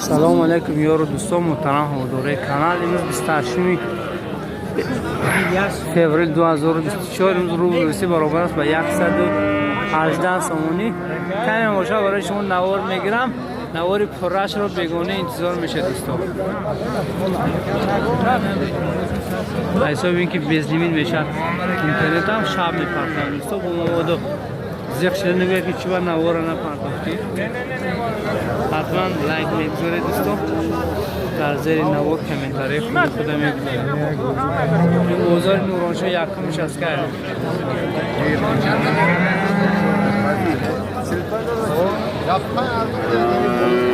سلام علیکم یارو دوستان محترم حضور کانال. امروز 28 فوریه 2024 امروز روز برابر است با 118 سومونی. کمی ماشا برای شما نوار میگیرم. نوار پرش رو بگونه انتظار میشه دوستان. ایسا ببین که بزلیمین میشه اینترنت هم شب میپرتم دوستان. با موادو زیخ شده نگویا که چی بر نوار نپرتاختی. حتما لایک میگذاره دوستان. در زیر نوار کامنتاری خود خدا میگذاره. این اوزار نورانشا یکمش از که Yapma yardım edelim.